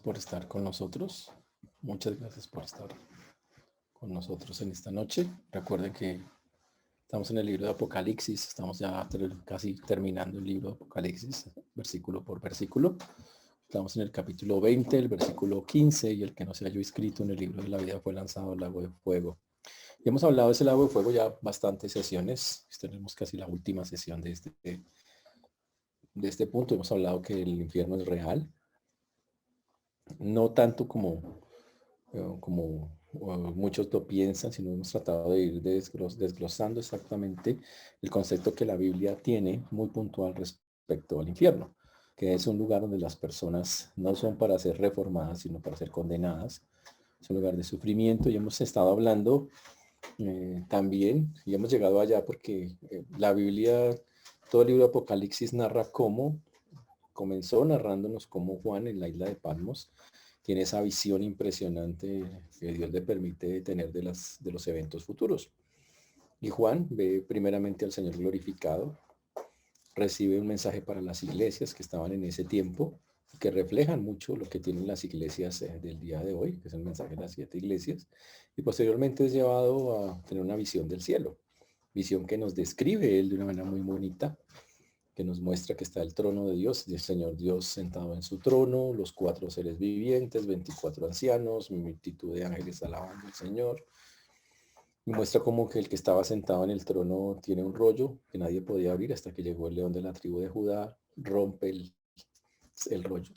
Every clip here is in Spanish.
por estar con nosotros. Muchas gracias por estar con nosotros en esta noche. Recuerden que estamos en el libro de Apocalipsis. Estamos ya casi terminando el libro de Apocalipsis, versículo por versículo. Estamos en el capítulo 20, el versículo 15, y el que no se halló inscrito en el libro de la vida fue lanzado al lago de fuego. Y hemos hablado de ese lago de fuego ya bastantes sesiones. Tenemos casi la última sesión de este punto. Hemos hablado que el infierno es real. No tanto como muchos lo piensan, sino hemos tratado de ir desglosando exactamente el concepto que la Biblia tiene muy puntual respecto al infierno, que es un lugar donde las personas no son para ser reformadas, sino para ser condenadas. Es un lugar de sufrimiento, y hemos estado hablando también, y hemos llegado allá porque la Biblia, todo el libro de Apocalipsis narra cómo comenzó narrándonos cómo Juan en la isla de Patmos tiene esa visión impresionante que Dios le permite tener de los eventos futuros. Y Juan ve primeramente al Señor glorificado, recibe un mensaje para las iglesias que estaban en ese tiempo, que reflejan mucho lo que tienen las iglesias del día de hoy, que es el mensaje de las 7 iglesias, y posteriormente es llevado a tener una visión del cielo, visión que nos describe él de una manera muy bonita, que nos muestra que está el trono de Dios, del Señor Dios sentado en su trono, los 4 seres vivientes, 24 ancianos, multitud de ángeles alabando al Señor. Y muestra como que el que estaba sentado en el trono tiene un rollo que nadie podía abrir hasta que llegó el león de la tribu de Judá, rompe el rollo,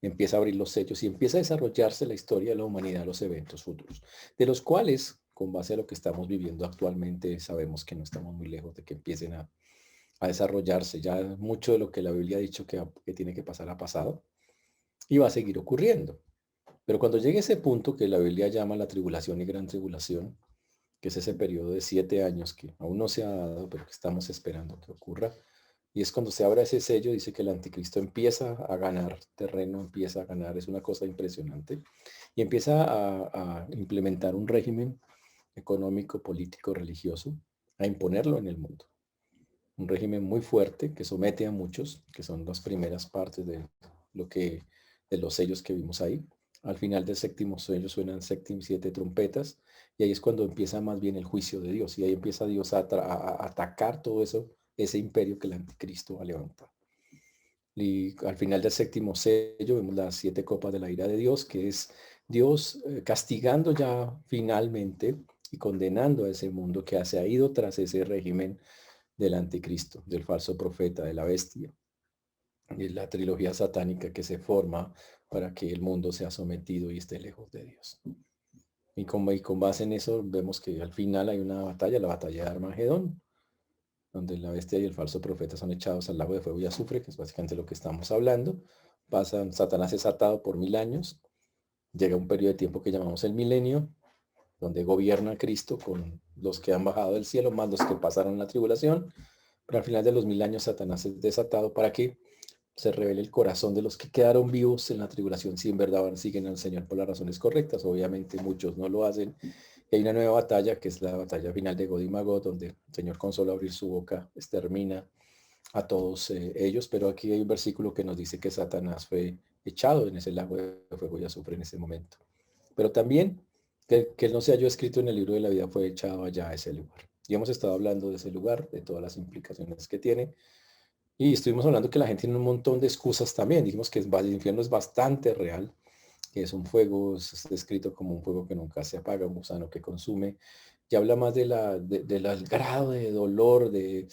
empieza a abrir los sellos y empieza a desarrollarse la historia de la humanidad, los eventos futuros, de los cuales, con base a lo que estamos viviendo actualmente, sabemos que no estamos muy lejos de que empiecen a desarrollarse. Ya mucho de lo que la Biblia ha dicho que tiene que pasar ha pasado y va a seguir ocurriendo. Pero cuando llegue ese punto que la Biblia llama la tribulación y gran tribulación, que es ese periodo de 7 años que aún no se ha dado, pero que estamos esperando que ocurra, y es cuando se abra ese sello, dice que el anticristo empieza a ganar terreno, empieza a ganar, es una cosa impresionante, y empieza a implementar un régimen económico, político, religioso, a imponerlo en el mundo. Un régimen muy fuerte que somete a muchos, que son las primeras partes de los sellos que vimos ahí. Al final del séptimo sello suenan 7 trompetas, y ahí es cuando empieza más bien el juicio de Dios, y ahí empieza Dios a atacar todo eso, ese imperio que el anticristo va a levantar. Y al final del séptimo sello vemos las 7 copas de la ira de Dios, que es Dios castigando ya finalmente y condenando a ese mundo que se ha ido tras ese régimen del anticristo, del falso profeta, de la bestia, y la trilogía satánica que se forma para que el mundo sea sometido y esté lejos de Dios. Y con base en eso vemos que al final hay una batalla, la batalla de Armagedón, donde la bestia y el falso profeta son echados al lago de fuego y azufre, que es básicamente lo que estamos hablando. Satanás es atado por 1000 años, llega un periodo de tiempo que llamamos el milenio, donde gobierna Cristo con los que han bajado del cielo, más los que pasaron la tribulación. Pero al final de los 1000 años Satanás es desatado para que se revele el corazón de los que quedaron vivos en la tribulación, si en verdad siguen al Señor por las razones correctas. Obviamente muchos no lo hacen. Y hay una nueva batalla, que es la batalla final de God y Magog, donde el Señor con solo abrir su boca extermina a todos ellos. Pero aquí hay un versículo que nos dice que Satanás fue echado en ese lago de fuego y azufre en ese momento. Pero también que él no se halló escrito en el libro de la vida fue echado allá a ese lugar. Y hemos estado hablando de ese lugar, de todas las implicaciones que tiene. Y estuvimos hablando que la gente tiene un montón de excusas también. Dijimos que el infierno es bastante real, que es un fuego, es descrito como un fuego que nunca se apaga, un gusano que consume. Y habla más del grado de dolor, de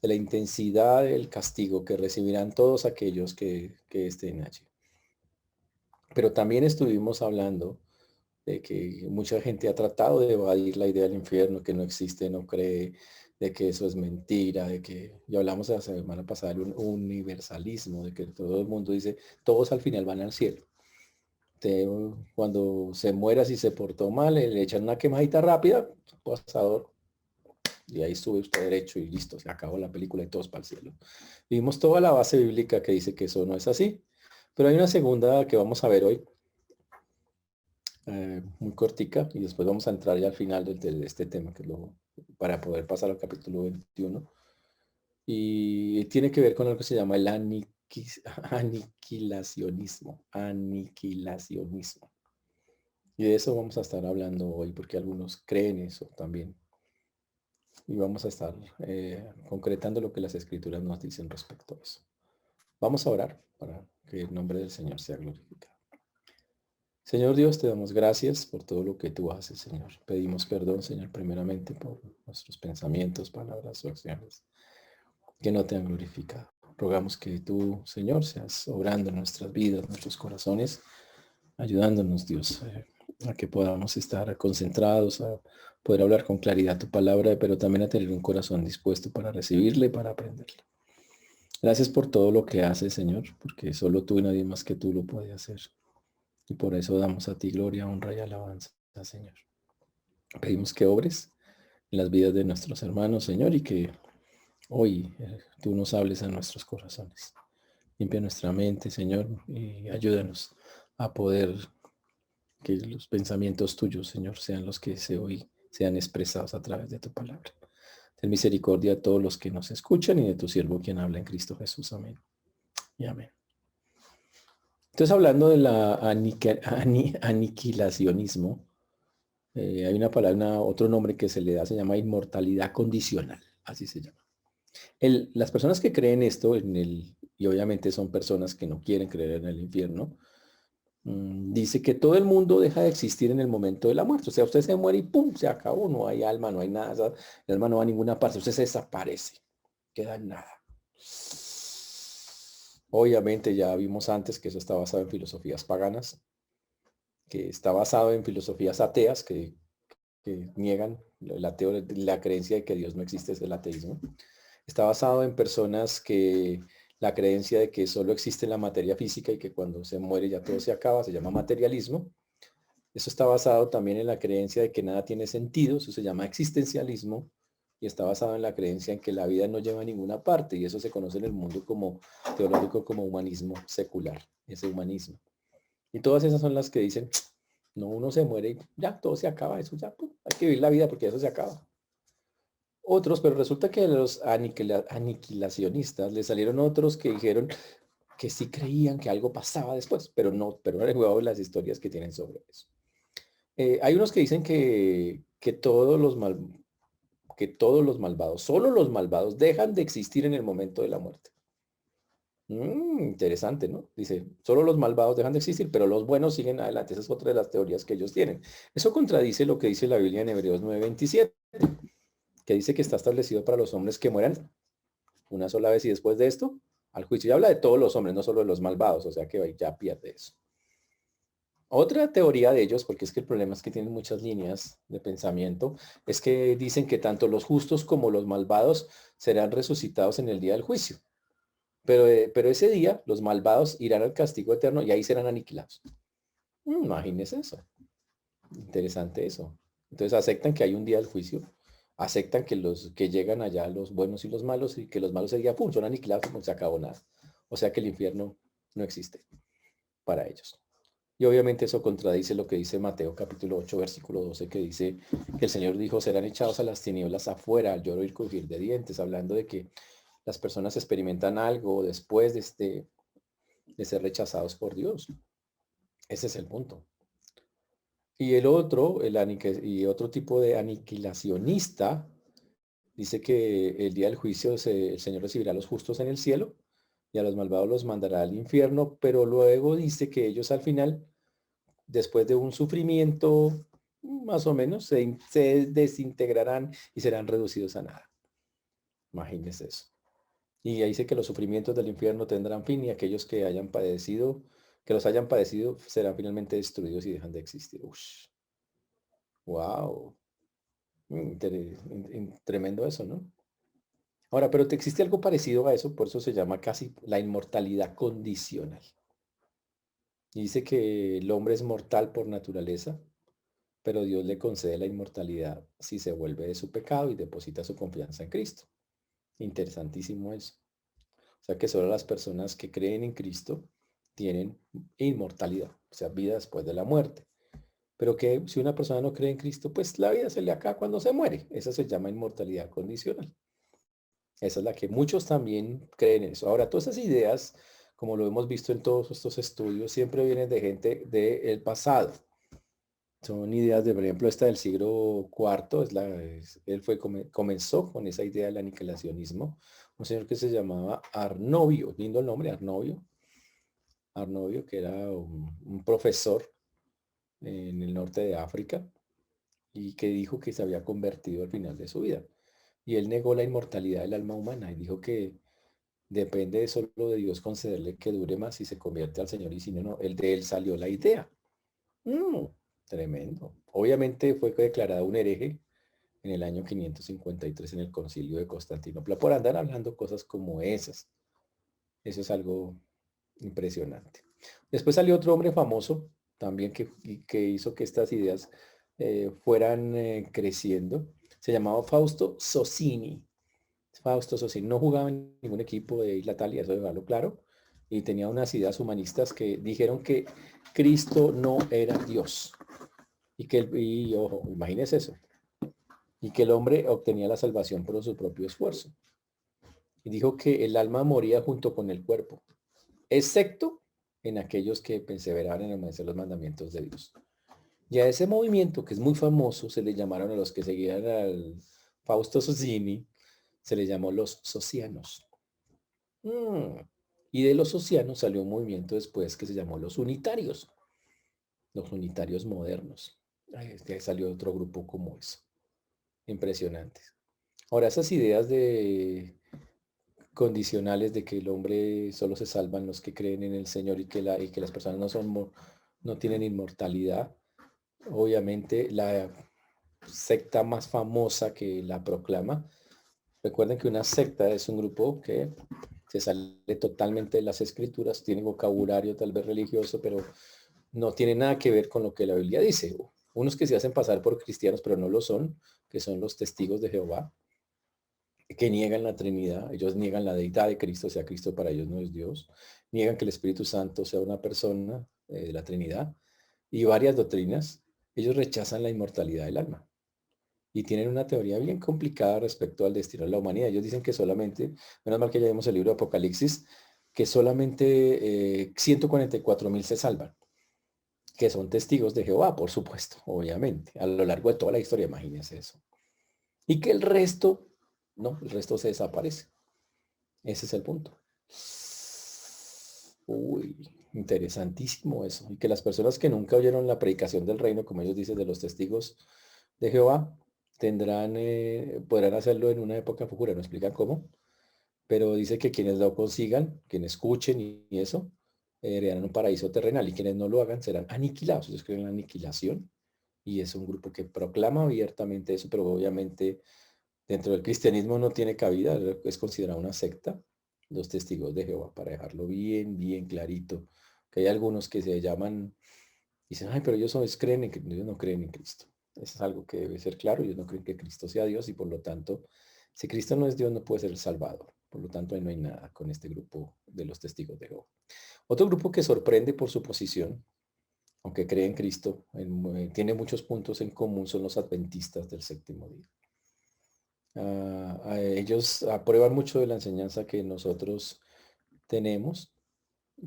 la intensidad del castigo que recibirán todos aquellos que estén allí. Pero también estuvimos hablando de que mucha gente ha tratado de evadir la idea del infierno, que no existe, no cree, de que eso es mentira, de que, ya hablamos la semana pasada, un universalismo, de que todo el mundo dice, todos al final van al cielo. Cuando se muera, si se portó mal, le echan una quemadita rápida, pasador, y ahí sube usted derecho y listo, se acabó la película y todos para el cielo. Vimos toda la base bíblica que dice que eso no es así, pero hay una segunda que vamos a ver hoy, muy cortica, y después vamos a entrar ya al final de este tema, que es para poder pasar al capítulo 21. Y tiene que ver con algo que se llama el aniquilacionismo, aniquilacionismo. Y de eso vamos a estar hablando hoy, porque algunos creen eso también. Y vamos a estar concretando lo que las escrituras nos dicen respecto a eso. Vamos a orar para que el nombre del Señor sea glorificado. Señor Dios, te damos gracias por todo lo que tú haces, Señor. Pedimos perdón, Señor, primeramente por nuestros pensamientos, palabras o acciones que no te han glorificado. Rogamos que tú, Señor, seas obrando en nuestras vidas, nuestros corazones, ayudándonos, Dios, a que podamos estar concentrados, a poder hablar con claridad tu palabra, pero también a tener un corazón dispuesto para recibirla y para aprenderla. Gracias por todo lo que haces, Señor, porque solo tú y nadie más que tú lo puede hacer. Y por eso damos a ti gloria, honra y alabanza, Señor. Pedimos que obres en las vidas de nuestros hermanos, Señor, y que hoy tú nos hables a nuestros corazones. Limpia nuestra mente, Señor, y ayúdanos a poder que los pensamientos tuyos, Señor, sean los que hoy sean expresados a través de tu palabra. Ten misericordia a todos los que nos escuchan y de tu siervo quien habla en Cristo Jesús. Amén. Y amén. Entonces, hablando de la aniquilacionismo, hay una palabra, otro nombre que se le da, se llama inmortalidad condicional, así se llama. Las personas que creen esto, y obviamente son personas que no quieren creer en el infierno, dice que todo el mundo deja de existir en el momento de la muerte. O sea, usted se muere y ¡pum! Se acabó, no hay alma, no hay nada, el alma no va a ninguna parte, usted se desaparece, queda en nada. Obviamente ya vimos antes que eso está basado en filosofías paganas, que está basado en filosofías ateas que niegan la creencia de que Dios no existe, es el ateísmo. Está basado en personas que la creencia de que solo existe la materia física y que cuando se muere ya todo se acaba, se llama materialismo. Eso está basado también en la creencia de que nada tiene sentido, eso se llama existencialismo, y está basado en la creencia en que la vida no lleva a ninguna parte, y eso se conoce en el mundo como teológico como humanismo secular, ese humanismo. Y todas esas son las que dicen, no, uno se muere y ya, todo se acaba, eso ya, hay que vivir la vida porque eso se acaba. Otros, pero resulta que a los aniquilacionistas le salieron otros que dijeron que sí creían que algo pasaba después, pero no han jugado las historias que tienen sobre eso. Hay unos que dicen que todos los malvados, solo los malvados dejan de existir en el momento de la muerte. Interesante, ¿no? Dice, solo los malvados dejan de existir, pero los buenos siguen adelante. Esa es otra de las teorías que ellos tienen. Eso contradice lo que dice la Biblia en Hebreos 9:27, que dice que está establecido para los hombres que mueran una sola vez y después de esto, al juicio. Y habla de todos los hombres, no solo de los malvados, o sea que ya pierde eso. Otra teoría de ellos, porque es que el problema es que tienen muchas líneas de pensamiento, es que dicen que tanto los justos como los malvados serán resucitados en el día del juicio. Pero ese día los malvados irán al castigo eterno y ahí serán aniquilados. Imagínense eso. Interesante eso. Entonces aceptan que hay un día del juicio, aceptan que los que llegan allá, los buenos y los malos, y que los malos ese día, ¡pum!, son aniquilados, no se acabó nada. O sea que el infierno no existe para ellos. Y obviamente eso contradice lo que dice Mateo capítulo 8, versículo 12, que dice que el Señor dijo, serán echados a las tinieblas afuera, al lloro y crujir de dientes, hablando de que las personas experimentan algo después de ser rechazados por Dios. Ese es el punto. Y el otro, y otro tipo de aniquilacionista, dice que el día del juicio el Señor recibirá a los justos en el cielo y a los malvados los mandará al infierno, pero luego dice que ellos al final, después de un sufrimiento, más o menos, se desintegrarán y serán reducidos a nada. Imagínense eso. Y ahí dice que los sufrimientos del infierno tendrán fin y aquellos que los hayan padecido, serán finalmente destruidos y dejan de existir. Ush. Wow. Tremendo eso, ¿no? Ahora, pero te existe algo parecido a eso, por eso se llama casi la inmortalidad condicional. Y dice que el hombre es mortal por naturaleza, pero Dios le concede la inmortalidad si se vuelve de su pecado y deposita su confianza en Cristo. Interesantísimo eso. O sea que solo las personas que creen en Cristo tienen inmortalidad, o sea, vida después de la muerte. Pero que si una persona no cree en Cristo, pues la vida se le acaba cuando se muere. Esa se llama inmortalidad condicional. Esa es la que muchos también creen en eso. Ahora, todas esas ideas como lo hemos visto en todos estos estudios, siempre vienen de gente del pasado. Son ideas de, por ejemplo, esta del siglo cuarto, él comenzó con esa idea del aniquilacionismo, un señor que se llamaba Arnovio, lindo el nombre, Arnovio, que era un profesor en el norte de África y que dijo que se había convertido al final de su vida. Y él negó la inmortalidad del alma humana y dijo que depende de solo de Dios concederle que dure más si se convierte al Señor y si no, no, de él salió la idea. Mm, tremendo. Obviamente fue declarado un hereje en el año 553 en el concilio de Constantinopla por andar hablando cosas como esas. Eso es algo impresionante. Después salió otro hombre famoso también que hizo que estas ideas fueran creciendo. Se llamaba Fausto Socini. Fausto Socini no jugaba en ningún equipo de Isla Italia, eso dejarlo claro, y tenía unas ideas humanistas que dijeron que Cristo no era Dios. Y ojo, imagínese eso, y que el hombre obtenía la salvación por su propio esfuerzo. Y dijo que el alma moría junto con el cuerpo, excepto en aquellos que perseveraban en obedecer los mandamientos de Dios. Y a ese movimiento, que es muy famoso, se le llamaron a los que seguían al Fausto Socini, se le llamó los socianos. Mm. Y de los socianos salió un movimiento después que se llamó los unitarios modernos. Ay, salió otro grupo como eso. Impresionantes. Ahora, esas ideas de condicionales de que el hombre solo se salvan los que creen en el Señor y que las personas no tienen inmortalidad. Obviamente, la secta más famosa que la proclama. Recuerden que una secta es un grupo que se sale totalmente de las escrituras, tiene vocabulario tal vez religioso, pero no tiene nada que ver con lo que la Biblia dice. Unos que se hacen pasar por cristianos, pero no lo son, que son los testigos de Jehová, que niegan la Trinidad, ellos niegan la deidad de Cristo, o sea, Cristo para ellos no es Dios, niegan que el Espíritu Santo sea una persona de la Trinidad y varias doctrinas, ellos rechazan la inmortalidad del alma y tienen una teoría bien complicada respecto al destino de la humanidad. Ellos dicen que solamente, menos mal que ya vimos el libro de Apocalipsis, que solamente 144.000 se salvan, que son testigos de Jehová, por supuesto, obviamente, a lo largo de toda la historia, imagínense eso. Y que el resto, no, el resto se desaparece. Ese es el punto. Uy, interesantísimo eso. Y que las personas que nunca oyeron la predicación del reino, como ellos dicen, de los testigos de Jehová, podrán hacerlo en una época futura. No explican cómo, pero dice que quienes lo consigan, quienes escuchen y eso, heredarán un paraíso terrenal y quienes no lo hagan serán aniquilados. Ellos creen en la aniquilación y es un grupo que proclama abiertamente eso, pero obviamente dentro del cristianismo no tiene cabida, es considerada una secta, los testigos de Jehová, para dejarlo bien, bien clarito. Que hay algunos que se llaman, dicen, ay, pero ellos no creen en Cristo. Eso es algo que debe ser claro, ellos no creen que Cristo sea Dios y por lo tanto, si Cristo no es Dios, no puede ser el Salvador. Por lo tanto, ahí no hay nada con este grupo de los testigos de Jehová. Otro grupo que sorprende por su posición, aunque cree en Cristo, tiene muchos puntos en común, son los adventistas del séptimo día. Ellos aprueban mucho de la enseñanza que nosotros tenemos,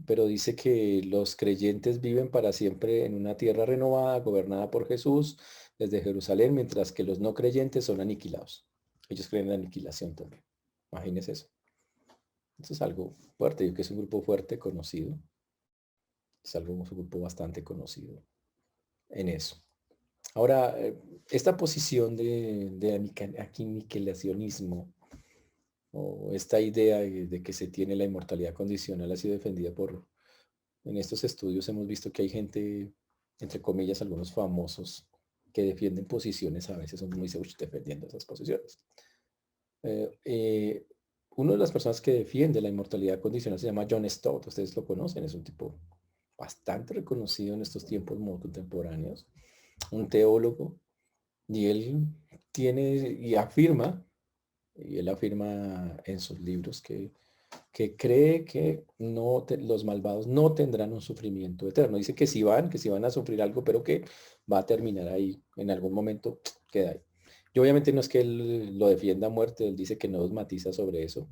pero dice que los creyentes viven para siempre en una tierra renovada, gobernada por Jesús desde Jerusalén, mientras que los no creyentes son aniquilados. Ellos creen en la aniquilación también. Imagínense eso. Eso es algo fuerte, yo que es un grupo fuerte, conocido. Un grupo bastante conocido en eso. Ahora, esta posición de aniquilacionismo o esta idea de que se tiene la inmortalidad condicional ha sido defendida en estos estudios hemos visto que hay gente, entre comillas, algunos famosos, que defienden posiciones, a veces son muy seguros defendiendo esas posiciones. Eh, eh, Una de las personas que defiende la inmortalidad condicional se llama John Stott, ustedes lo conocen, es un tipo bastante reconocido en estos tiempos muy contemporáneos, un teólogo, y él afirma en sus libros que cree que los malvados no tendrán un sufrimiento eterno. Dice que si van a sufrir algo, pero que va a terminar ahí, en algún momento queda ahí. Y obviamente no es que él lo defienda a muerte, él dice que no matiza sobre eso,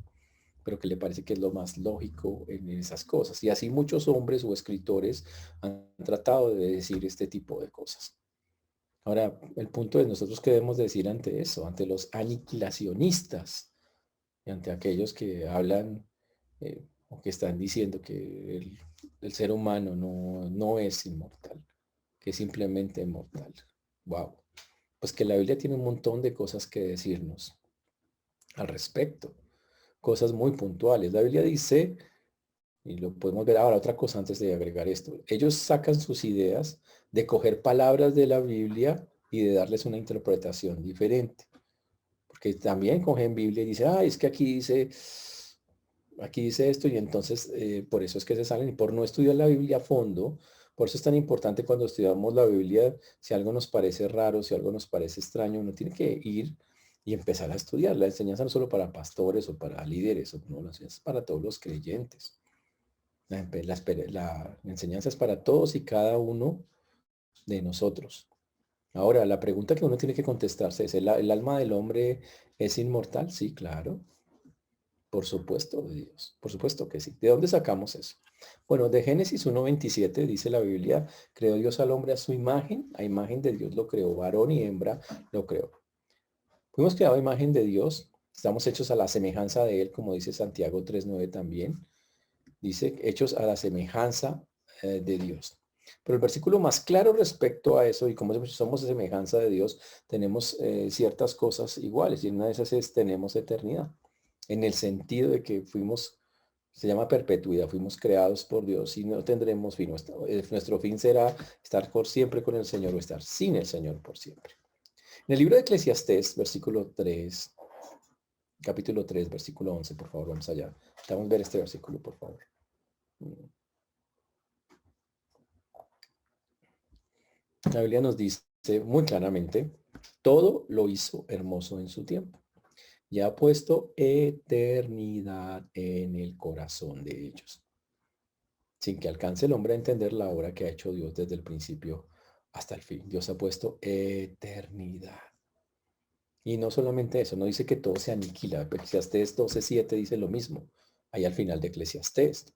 pero que le parece que es lo más lógico en esas cosas. Y así muchos hombres o escritores han tratado de decir este tipo de cosas. Ahora, el punto es, nosotros qué debemos decir ante eso, ante los aniquilacionistas y ante aquellos que hablan o que están diciendo que el ser humano no es inmortal, que es simplemente mortal. Wow. Pues que la Biblia tiene un montón de cosas que decirnos al respecto, cosas muy puntuales. La Biblia dice, y lo podemos ver ahora, otra cosa antes de agregar esto, ellos sacan sus ideas de coger palabras de la Biblia y de darles una interpretación diferente. Porque también cogen Biblia y dice, ah, es que aquí dice esto y entonces por eso es que se salen y por no estudiar la Biblia a fondo. Por eso es tan importante cuando estudiamos la Biblia, si algo nos parece raro, si algo nos parece extraño, uno tiene que ir y empezar a estudiar. La enseñanza no solo para pastores o para líderes, no, la enseñanza es para todos los creyentes. La enseñanza es para todos y cada uno de nosotros. Ahora, la pregunta que uno tiene que contestarse es, ¿el alma del hombre es inmortal? Sí, claro. Por supuesto, de Dios. Por supuesto que sí. ¿De dónde sacamos eso? Bueno, de Génesis 1:27 dice la Biblia, creó Dios al hombre a imagen de Dios lo creó, varón y hembra lo creó. Fuimos creados a imagen de Dios, estamos hechos a la semejanza de Él, como dice Santiago 3:9 también. Dice, hechos a la semejanza de Dios. Pero el versículo más claro respecto a eso, y como somos de semejanza de Dios, tenemos ciertas cosas iguales, y una de esas es, tenemos eternidad, en el sentido de que se llama perpetuidad, fuimos creados por Dios y no tendremos fin. Nuestro fin será estar por siempre con el Señor o estar sin el Señor por siempre. En el libro de Eclesiastés, capítulo 3, versículo 11, por favor, vamos allá. Vamos a ver este versículo, por favor. La Biblia nos dice muy claramente, todo lo hizo hermoso en su tiempo. Y ha puesto eternidad en el corazón de ellos, sin que alcance el hombre a entender la obra que ha hecho Dios desde el principio hasta el fin. Dios ha puesto eternidad. Y no solamente eso, no dice que todo se aniquila. Eclesiastés 12:7 dice lo mismo, ahí al final de Eclesiastés.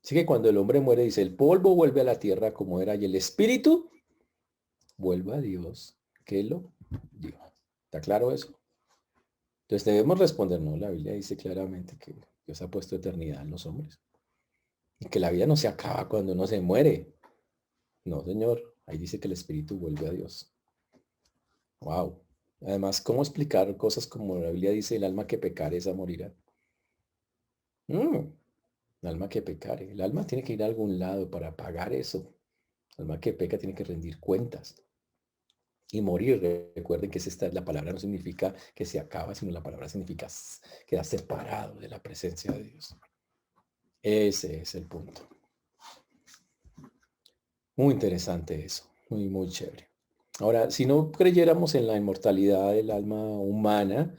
Así que cuando el hombre muere, dice, el polvo vuelve a la tierra como era y el espíritu vuelve a Dios que lo dio. ¿Está claro eso? Entonces debemos responder, no, la Biblia dice claramente que Dios ha puesto eternidad en los hombres y que la vida no se acaba cuando uno se muere. No, señor, ahí dice que el espíritu vuelve a Dios. Wow. Además, ¿cómo explicar cosas como la Biblia dice, el alma que pecare, esa morirá? El alma que pecare. El alma tiene que ir a algún lado para pagar eso. El alma que peca tiene que rendir cuentas. Y morir, recuerden que la palabra no significa que se acaba, sino la palabra significa quedar separado de la presencia de Dios. Ese es el punto. Muy interesante eso, muy, muy chévere. Ahora, si no creyéramos en la inmortalidad del alma humana,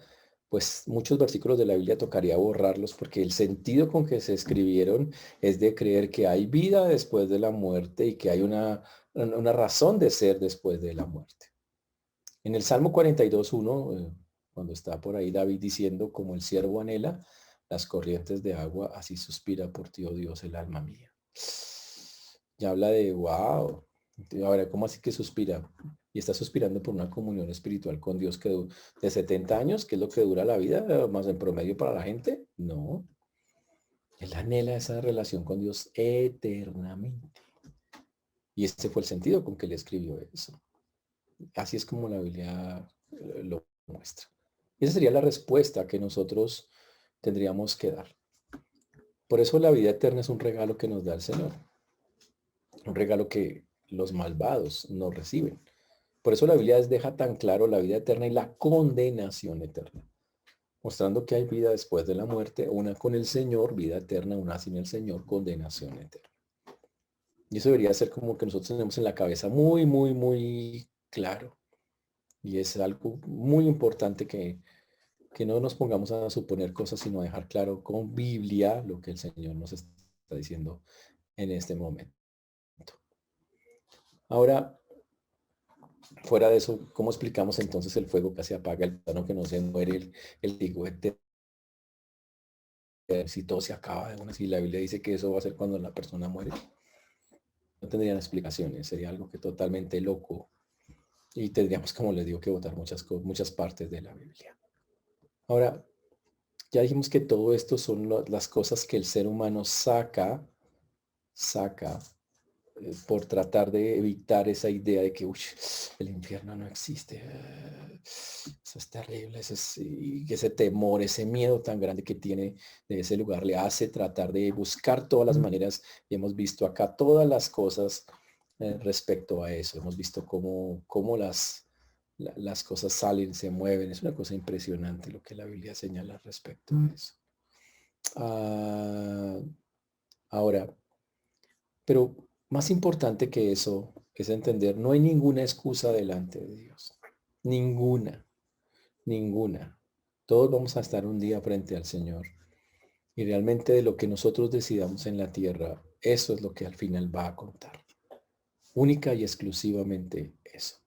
pues muchos versículos de la Biblia tocaría borrarlos porque el sentido con que se escribieron es de creer que hay vida después de la muerte y que hay una razón de ser después de la muerte. En el Salmo 42:1, cuando está por ahí David diciendo, como el siervo anhela las corrientes de agua, así suspira por ti, oh Dios, el alma mía. Ya habla de, wow. Ahora, ¿cómo así que suspira? Y está suspirando por una comunión espiritual con Dios de 70 años, que es lo que dura la vida, más en promedio para la gente. No. Él anhela esa relación con Dios eternamente. Y ese fue el sentido con que él escribió eso. Así es como la Biblia lo muestra. Esa sería la respuesta que nosotros tendríamos que dar. Por eso la vida eterna es un regalo que nos da el Señor. Un regalo que los malvados no reciben. Por eso la Biblia deja tan claro la vida eterna y la condenación eterna. Mostrando que hay vida después de la muerte, una con el Señor, vida eterna, una sin el Señor, condenación eterna. Y eso debería ser como que nosotros tenemos en la cabeza muy, muy, muy claro. Y es algo muy importante que no nos pongamos a suponer cosas, sino a dejar claro con Biblia lo que el Señor nos está diciendo en este momento. Ahora, fuera de eso, ¿cómo explicamos entonces el fuego que se apaga, el plano que no se muere, el fuego eterno? si todo se acaba de una, si la Biblia dice que eso va a ser cuando la persona muere, no tendrían explicaciones, sería algo que totalmente loco y tendríamos, como les digo, que votar muchas partes de la Biblia. Ahora, ya dijimos que todo esto son las cosas que el ser humano saca por tratar de evitar esa idea de que el infierno no existe. Eso es terrible, y ese temor, ese miedo tan grande que tiene de ese lugar le hace tratar de buscar todas las maneras, y hemos visto acá todas las cosas respecto a eso. Hemos visto cómo las cosas salen, se mueven. Es una cosa impresionante lo que la Biblia señala respecto a eso. Ahora, pero más importante que eso es entender, no hay ninguna excusa delante de Dios. Ninguna, ninguna. Todos vamos a estar un día frente al Señor. Y realmente de lo que nosotros decidamos en la tierra, eso es lo que al final va a contar. Única y exclusivamente eso.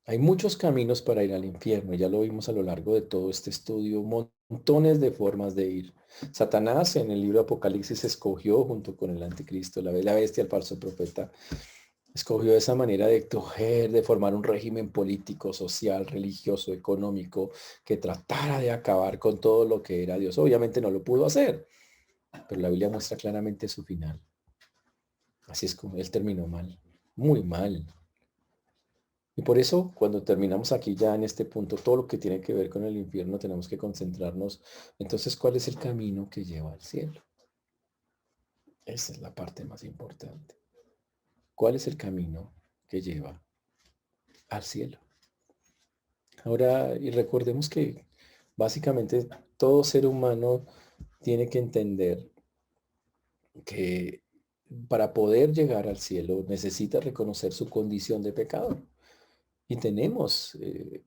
Hay muchos caminos para ir al infierno, ya lo vimos a lo largo de todo este estudio, montones de formas de ir. Satanás en el libro de Apocalipsis escogió junto con el anticristo, la bestia, el falso profeta, escogió esa manera de coger, de formar un régimen político, social, religioso, económico, que tratara de acabar con todo lo que era Dios. Obviamente no lo pudo hacer, pero la Biblia muestra claramente su final. Así es como él terminó mal, muy mal. Y por eso, cuando terminamos aquí ya en este punto, todo lo que tiene que ver con el infierno, tenemos que concentrarnos. Entonces, ¿cuál es el camino que lleva al cielo? Esa es la parte más importante. ¿Cuál es el camino que lleva al cielo? Ahora, y recordemos que básicamente todo ser humano tiene que entender que para poder llegar al cielo necesita reconocer su condición de pecador. Y tenemos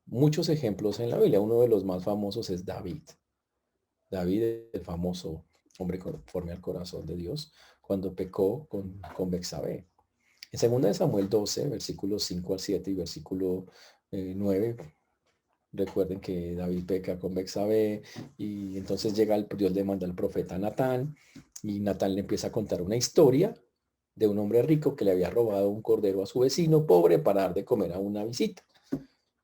muchos ejemplos en la Biblia. Uno de los más famosos es David. David, el famoso hombre conforme al corazón de Dios, cuando pecó con Betsabé. En 2 de Samuel 12, versículos 5 al 7 y versículo 9, recuerden que David peca con Betsabé y entonces Dios le manda al profeta Natán y Natán le empieza a contar una historia de un hombre rico que le había robado un cordero a su vecino pobre para dar de comer a una visita.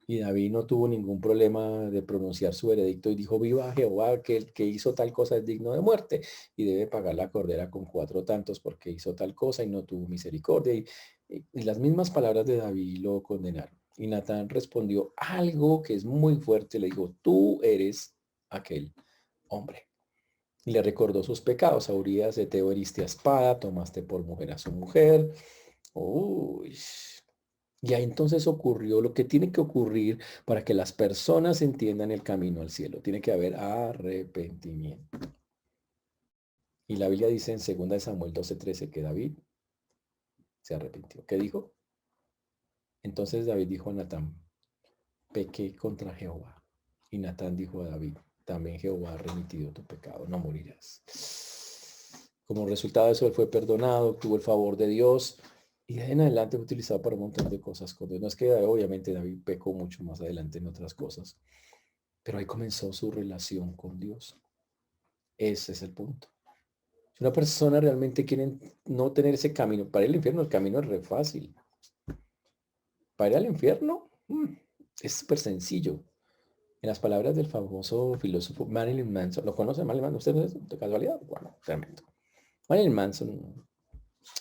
Y David no tuvo ningún problema de pronunciar su veredicto y dijo, viva Jehová, que el que hizo tal cosa es digno de muerte y debe pagar la cordera con 4 tantos porque hizo tal cosa y no tuvo misericordia. Y las mismas palabras de David lo condenaron. Y Natán respondió algo que es muy fuerte, le dijo, tú eres aquel hombre. Y le recordó sus pecados. A Urías Eteo heriste a espada, tomaste por mujer a su mujer. Uy. Y ahí entonces ocurrió lo que tiene que ocurrir para que las personas entiendan el camino al cielo. Tiene que haber arrepentimiento. Y la Biblia dice en 2 de Samuel 12:13 que David se arrepintió. ¿Qué dijo? Entonces David dijo a Natán, pequé contra Jehová. Y Natán dijo a David, también Jehová ha remitido tu pecado, no morirás. Como resultado de eso, él fue perdonado, tuvo el favor de Dios. Y de ahí en adelante fue utilizado para un montón de cosas con Dios. No es que obviamente David pecó mucho más adelante en otras cosas, pero ahí comenzó su relación con Dios. Ese es el punto. Si una persona realmente quiere no tener ese camino, para ir al infierno el camino es re fácil. Para ir al infierno es súper sencillo. En las palabras del famoso filósofo Marilyn Manson, ¿lo conoce Marilyn Manson? ¿Ustedes de casualidad? Bueno, tremendo. Marilyn Manson,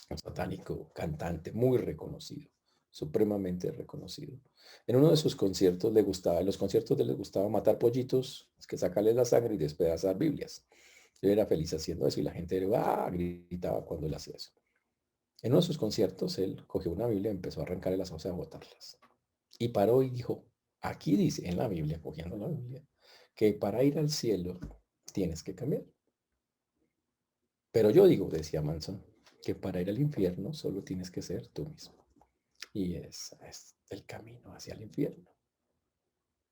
un satánico, cantante, muy reconocido, supremamente reconocido. En uno de sus conciertos le gustaba, en los conciertos le gustaba matar pollitos, es que sacarles la sangre y despedazar Biblias. Él era feliz haciendo eso y la gente gritaba cuando él hacía eso. En uno de sus conciertos, él cogió una Biblia y empezó a arrancarle las hojas y a botarlas. Y paró y dijo, aquí dice en la Biblia, cogiendo la Biblia, que para ir al cielo tienes que cambiar. Pero yo digo, decía Manson, que para ir al infierno solo tienes que ser tú mismo. Y ese es el camino hacia el infierno.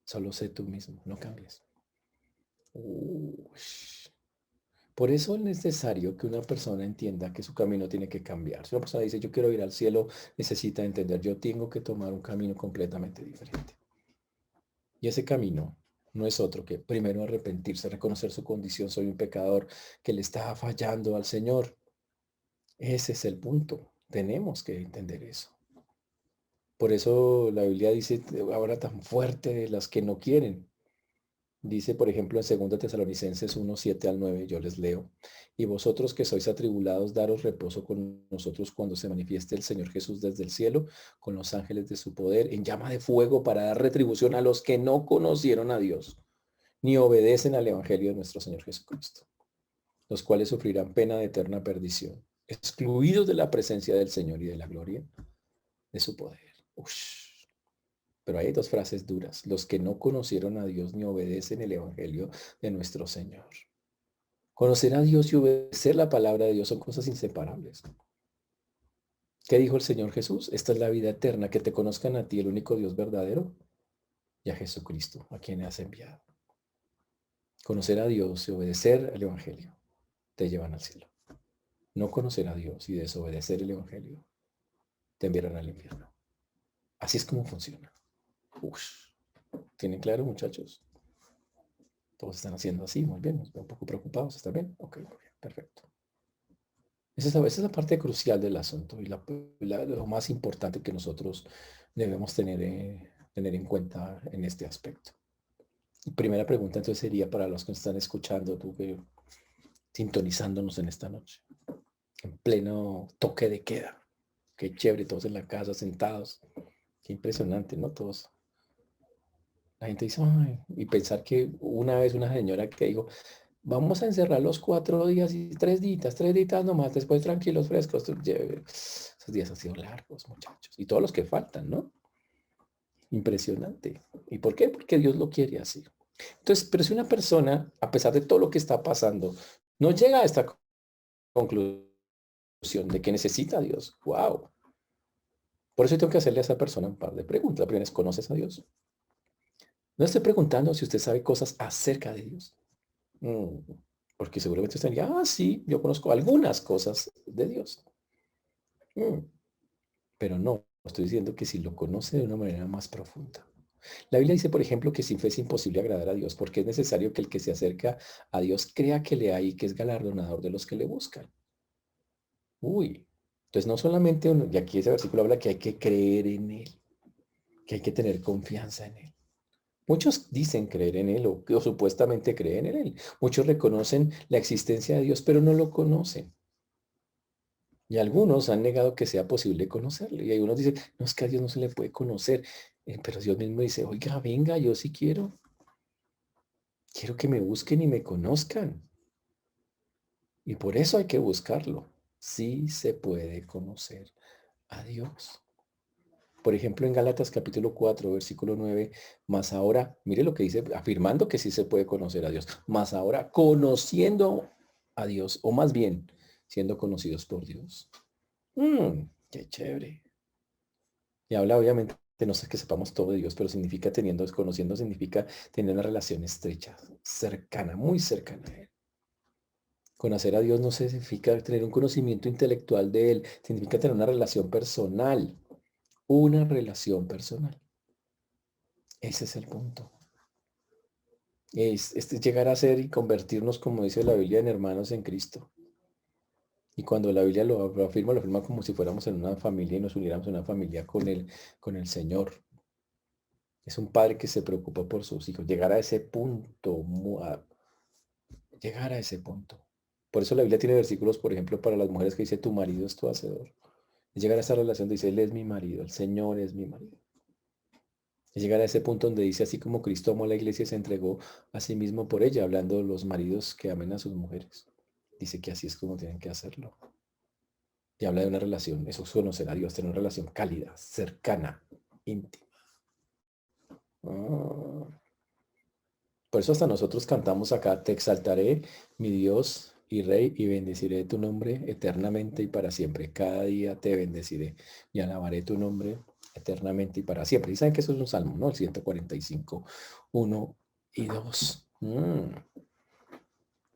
Solo sé tú mismo, no cambies. Por eso es necesario que una persona entienda que su camino tiene que cambiar. Si una persona dice, yo quiero ir al cielo, necesita entender, yo tengo que tomar un camino completamente diferente. Y ese camino no es otro que primero arrepentirse, reconocer su condición, soy un pecador que le está fallando al Señor. Ese es el punto. Tenemos que entender eso. Por eso la Biblia dice ahora tan fuerte de las que no quieren. Dice, por ejemplo, en 2 Tesalonicenses 1:7 al 9, yo les leo, y vosotros que sois atribulados, daros reposo con nosotros cuando se manifieste el Señor Jesús desde el cielo, con los ángeles de su poder, en llama de fuego para dar retribución a los que no conocieron a Dios, ni obedecen al Evangelio de nuestro Señor Jesucristo, los cuales sufrirán pena de eterna perdición, excluidos de la presencia del Señor y de la gloria de su poder. Ush. Pero hay dos frases duras. Los que no conocieron a Dios ni obedecen el Evangelio de nuestro Señor. Conocer a Dios y obedecer la palabra de Dios son cosas inseparables. ¿Qué dijo el Señor Jesús? Esta es la vida eterna, que te conozcan a ti, el único Dios verdadero, y a Jesucristo, a quien has enviado. Conocer a Dios y obedecer el Evangelio te llevan al cielo. No conocer a Dios y desobedecer el Evangelio te enviarán al infierno. Así es como funciona. Uf. ¿Tienen claro, muchachos? Todos están haciendo así, muy bien, nos veo un poco preocupados, ¿está bien? Ok, muy bien, perfecto. Esa es la parte crucial del asunto y lo más importante que nosotros debemos tener en cuenta en este aspecto. Y primera pregunta entonces sería para los que están escuchando, tú que sintonizándonos en esta noche, en pleno toque de queda. Qué chévere, todos en la casa sentados. Qué impresionante, ¿no? Todos. La gente dice, ay, y pensar que una vez una señora que dijo, vamos a encerrar los 4 días y 3 días nomás, después tranquilos, frescos. Esos días han sido largos, muchachos. Y todos los que faltan, ¿no? Impresionante. ¿Y por qué? Porque Dios lo quiere así. Entonces, pero si una persona, a pesar de todo lo que está pasando, no llega a esta conclusión de que necesita a Dios, wow. Por eso tengo que hacerle a esa persona un par de preguntas. La primera es, ¿conoces a Dios? No estoy preguntando si usted sabe cosas acerca de Dios. Mm, Porque seguramente usted diría, ah, sí, yo conozco algunas cosas de Dios. Mm, Pero no, estoy diciendo que si lo conoce de una manera más profunda. La Biblia dice, por ejemplo, que sin fe es imposible agradar a Dios, porque es necesario que el que se acerca a Dios crea que le hay y que es galardonador de los que le buscan. Uy, entonces no solamente, y aquí ese versículo habla que hay que creer en Él, que hay que tener confianza en Él. Muchos dicen creer en Él o supuestamente creen en Él. Muchos reconocen la existencia de Dios, pero no lo conocen. Y algunos han negado que sea posible conocerle. Y algunos dicen, no, es que a Dios no se le puede conocer. Pero Dios mismo dice, oiga, venga, yo sí quiero. Quiero que me busquen y me conozcan. Y por eso hay que buscarlo. Sí se puede conocer a Dios. Por ejemplo, en Gálatas capítulo 4, versículo 9, más ahora, mire lo que dice, afirmando que sí se puede conocer a Dios, más ahora conociendo a Dios, o más bien, siendo conocidos por Dios. Qué chévere. Y habla obviamente de no sé que sepamos todo de Dios, pero significa teniendo, conociendo significa tener una relación estrecha, cercana, muy cercana a Él. Conocer a Dios no significa tener un conocimiento intelectual de Él, significa tener una relación personal, una relación personal. Ese es el punto. Es llegar a ser y convertirnos, como dice la Biblia, en hermanos en Cristo. Y cuando la Biblia lo afirma como si fuéramos en una familia y nos uniéramos en una familia con el Señor. Es un padre que se preocupa por sus hijos. Llegar a ese punto, llegar a ese punto. Por eso la Biblia tiene versículos, por ejemplo, para las mujeres que dice, tu marido es tu hacedor. Es llegar a esa relación de dice, Él es mi marido, el Señor es mi marido. Es llegar a ese punto donde dice, así como Cristo amó a la iglesia y se entregó a sí mismo por ella, hablando de los maridos que amen a sus mujeres. Dice que así es como tienen que hacerlo. Y habla de una relación, eso es conocer a Dios, tener una relación cálida, cercana, íntima. Ah. Por eso hasta nosotros cantamos acá, te exaltaré, mi Dios y Rey, y bendeciré tu nombre eternamente y para siempre. Cada día te bendeciré y alabaré tu nombre eternamente y para siempre. Y saben que eso es un salmo, ¿no? El 145, 1 y 2.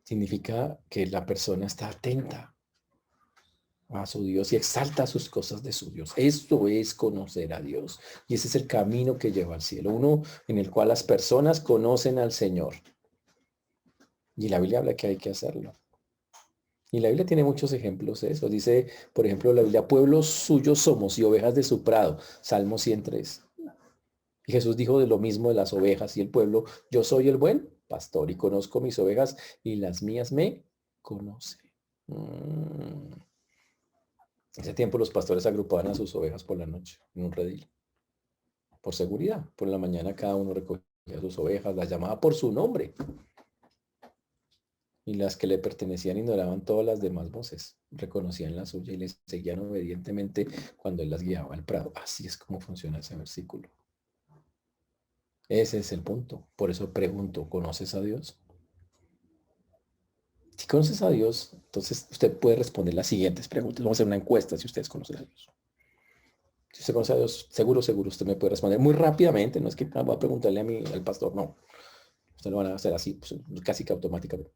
Significa que la persona está atenta. a su Dios y exalta sus cosas de su Dios. Esto es conocer a Dios. Y ese es el camino que lleva al cielo. Uno en el cual las personas conocen al Señor. Y la Biblia habla que hay que hacerlo. Y la Biblia tiene muchos ejemplos de eso. Dice, por ejemplo, la Biblia, pueblos suyos somos y ovejas de su prado. Salmo 103. Y Jesús dijo de lo mismo de las ovejas y el pueblo, yo soy el buen pastor y conozco mis ovejas y las mías me conocen. En ese tiempo los pastores agrupaban a sus ovejas por la noche en un redil, por seguridad. Por la mañana cada uno recogía sus ovejas, las llamaba por su nombre. Y las que le pertenecían ignoraban todas las demás voces, reconocían la suya y les seguían obedientemente cuando él las guiaba al prado. Así es como funciona ese versículo. Ese es el punto. Por eso pregunto, ¿conoces a Dios? Si conoces a Dios, entonces usted puede responder las siguientes preguntas. Vamos a hacer una encuesta si ustedes conocen a Dios. Si usted conoce a Dios, seguro, seguro, usted me puede responder muy rápidamente. No es que voy a preguntarle al pastor, no. Usted lo van a hacer así, pues, casi que automáticamente.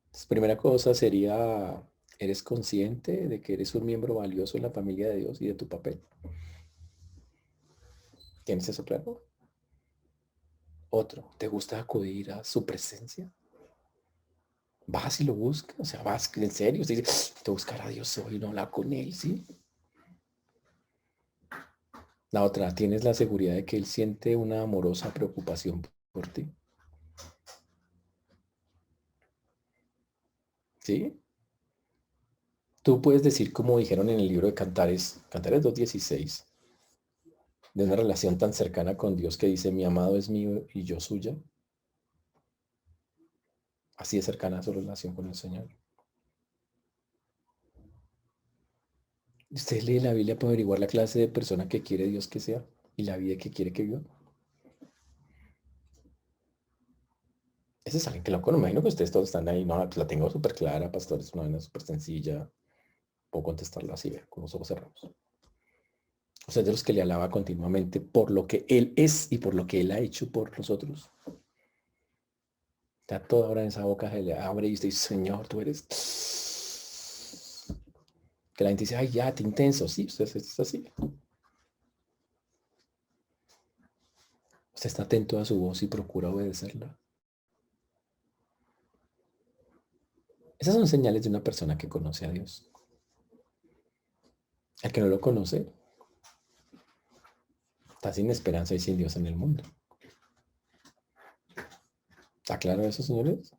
Entonces, primera cosa sería, ¿eres consciente de que eres un miembro valioso en la familia de Dios y de tu papel? ¿Tienes eso claro? Otro, ¿te gusta acudir a su presencia? Vas y lo buscas, o sea, vas en serio, usted dice, te buscar a Dios hoy, no hablar con Él, ¿sí? La otra, ¿tienes la seguridad de que Él siente una amorosa preocupación por ti? ¿Sí? Tú puedes decir, como dijeron en el libro de Cantares, Cantares 2:16, de una relación tan cercana con Dios que dice, mi amado es mío y yo suya. Así de cercana a su relación con el Señor. Usted lee la Biblia para averiguar la clase de persona que quiere Dios que sea y la vida que quiere que viva. Ese es alguien que lo conozco. Me imagino que ustedes todos están ahí. No, pues la tengo súper clara, pastor. Es una vaina súper sencilla. Puedo contestarlo así, con los ojos cerrados. Usted es de los que le alaba continuamente por lo que Él es y por lo que Él ha hecho por nosotros. Está toda hora en esa boca, se le abre y usted dice, Señor, tú eres... Que la gente dice, ay, ya, te intenso. Sí, usted es así. Usted está atento a su voz y procura obedecerla. Esas son señales de una persona que conoce a Dios. El que no lo conoce está sin esperanza y sin Dios en el mundo. ¿Está claro eso, señores?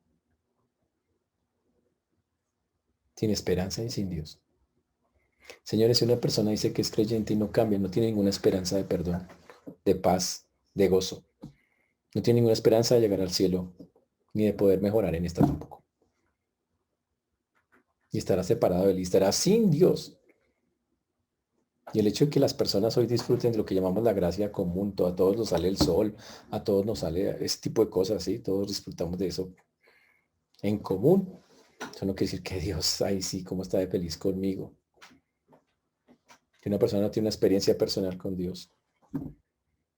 Sin esperanza y sin Dios. Señores, si una persona dice que es creyente y no cambia, no tiene ninguna esperanza de perdón, de paz, de gozo. No tiene ninguna esperanza de llegar al cielo, ni de poder mejorar en esta tampoco. Y estará separado de él, y estará sin Dios. Y el hecho de que las personas hoy disfruten de lo que llamamos la gracia común, a todos nos sale el sol, a todos nos sale ese tipo de cosas, ¿sí? Todos disfrutamos de eso en común. Eso no quiere decir que Dios, ahí sí, cómo está de feliz conmigo. Que una persona no tiene una experiencia personal con Dios.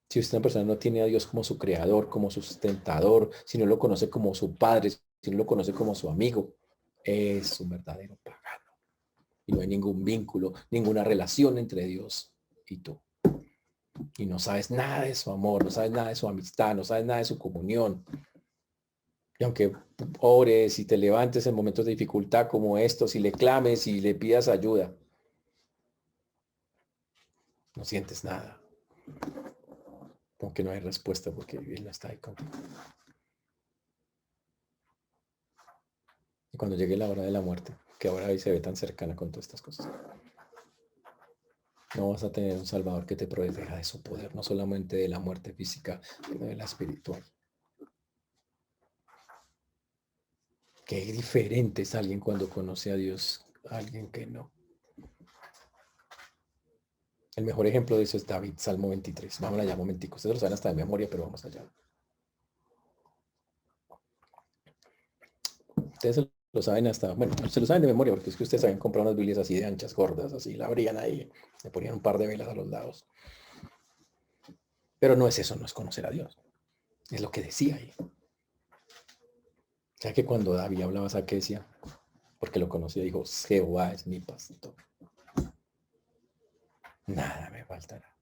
Si una persona no tiene a Dios como su creador, como su sustentador, si no lo conoce como su padre, si no lo conoce como su amigo, es un verdadero pagano. Y no hay ningún vínculo, ninguna relación entre Dios y tú. Y no sabes nada de su amor, no sabes nada de su amistad, no sabes nada de su comunión. Y aunque ores y te levantes en momentos de dificultad como estos y le clames y le pidas ayuda, no sientes nada. Aunque no hay respuesta porque Él no está ahí contigo. Y cuando llegue la hora de la muerte, que ahora hoy se ve tan cercana con todas estas cosas, no vas a tener un Salvador que te proteja de su poder, no solamente de la muerte física, sino de la espiritual. Qué diferente es alguien cuando conoce a Dios, a alguien que no. El mejor ejemplo de eso es David, Salmo 23. Vamos allá un momentico. Ustedes lo saben hasta de memoria, pero vamos allá. Ustedes lo saben hasta, bueno, se lo saben de memoria porque es que ustedes habían comprado unas Biblias así de anchas, gordas, así, la abrían ahí, le ponían un par de velas a los lados. Pero no es eso, no es conocer a Dios. Es lo que decía ahí. O sea que cuando David hablaba, ¿sabe qué decía? porque lo conocía, dijo, Jehová es mi pastor. Nada me faltará.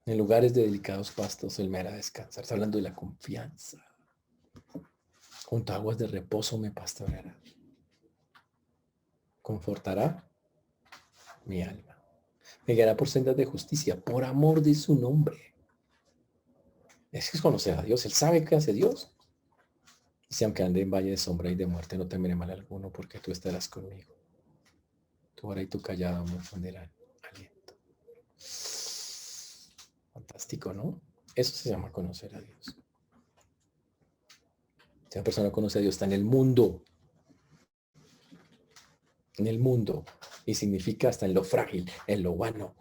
En lugares de delicados pastos él me hará descansar. Está hablando de la confianza. Junto a aguas de reposo me pastoreará. Confortará mi alma. Me guiará por sendas de justicia, por amor de su nombre. Es que es conocer a Dios. Él sabe qué hace Dios. Dice, aunque ande en valle de sombra y de muerte, no temeré mal alguno, porque tú estarás conmigo. Tu vara y tu callado me infundirán aliento. Fantástico, ¿no? Eso se llama conocer a Dios. Si una persona conoce a Dios, está en el mundo. En el mundo. Y significa hasta en lo frágil, en lo vano,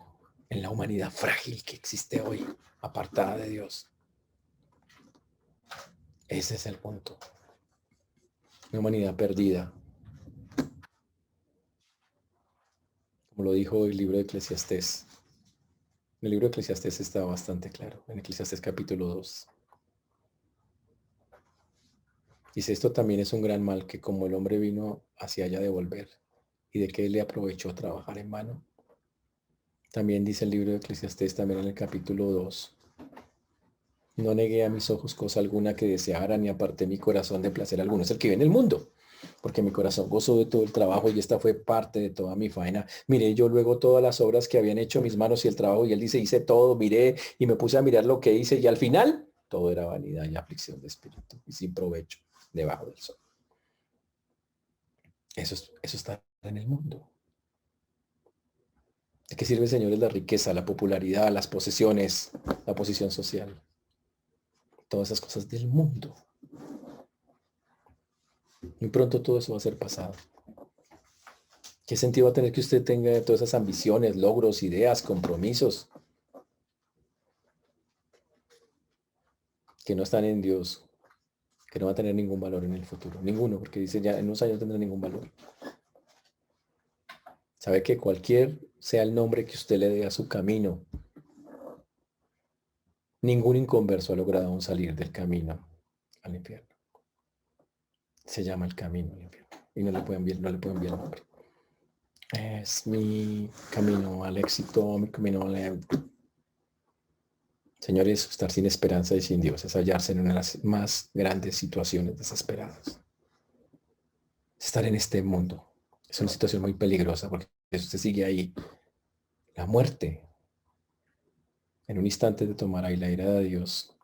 en la humanidad frágil que existe hoy, apartada de Dios. Ese es el punto. Una humanidad perdida. Como lo dijo el libro de Eclesiastés. El libro de Eclesiastés está bastante claro. En Eclesiastés capítulo 2. Dice, esto también es un gran mal, que como el hombre vino hacia allá de volver, y de que él le aprovechó trabajar en vano. También dice el libro de Eclesiastés, también en el capítulo 2. No negué a mis ojos cosa alguna que deseara, ni aparté mi corazón de placer alguno. Es el que vive en el mundo, porque mi corazón gozó de todo el trabajo y esta fue parte de toda mi faena. Miré yo luego todas las obras que habían hecho mis manos y el trabajo, y él dice, hice todo, miré y me puse a mirar lo que hice, y al final todo era vanidad y aflicción de espíritu y sin provecho debajo del sol. Eso está en el mundo. ¿De qué sirve, señores, la riqueza, la popularidad, las posesiones, la posición social? Todas esas cosas del mundo. Muy pronto todo eso va a ser pasado. ¿Qué sentido va a tener que usted tenga todas esas ambiciones, logros, ideas, compromisos que no están en Dios, que no va a tener ningún valor en el futuro? Ninguno, porque dice ya en unos años no tendrá ningún valor. Sabe que cualquier sea el nombre que usted le dé a su camino, ningún inconverso ha logrado aún salir del camino al infierno. Se llama el camino al infierno. Y no le pueden enviar el nombre. Es mi camino al éxito, mi camino al... Señores, estar sin esperanza y sin Dios es hallarse en una de las más grandes situaciones desesperadas. Estar en este mundo es una situación muy peligrosa, porque si usted sigue ahí, la muerte en un instante de tomar ahí la ira de Dios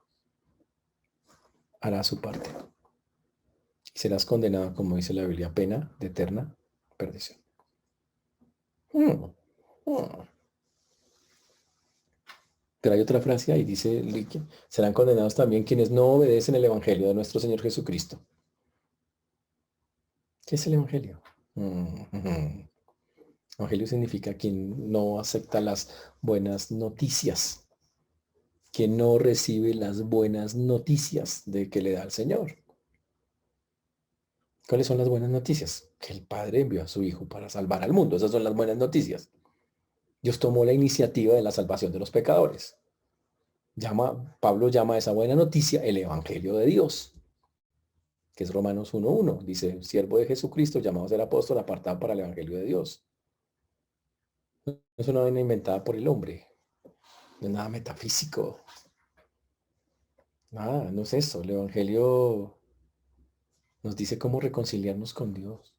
hará su parte. Y serás condenado, como dice la Biblia, a pena de eterna perdición. Pero hay otra frase ahí, dice, serán condenados también quienes no obedecen el Evangelio de nuestro Señor Jesucristo. ¿Qué es el Evangelio? Evangelio significa quien no acepta las buenas noticias, quien no recibe las buenas noticias de que le da el Señor. ¿Cuáles son las buenas noticias? Que el Padre envió a su Hijo para salvar al mundo. Esas son las buenas noticias. Dios tomó la iniciativa de la salvación de los pecadores. Pablo llama a esa buena noticia el Evangelio de Dios, que es Romanos 1:1. Dice, siervo de Jesucristo, llamado a ser apóstol, apartado para el Evangelio de Dios. No es una vaina inventada por el hombre. No es nada metafísico. Nada, no es eso. El Evangelio nos dice cómo reconciliarnos con Dios,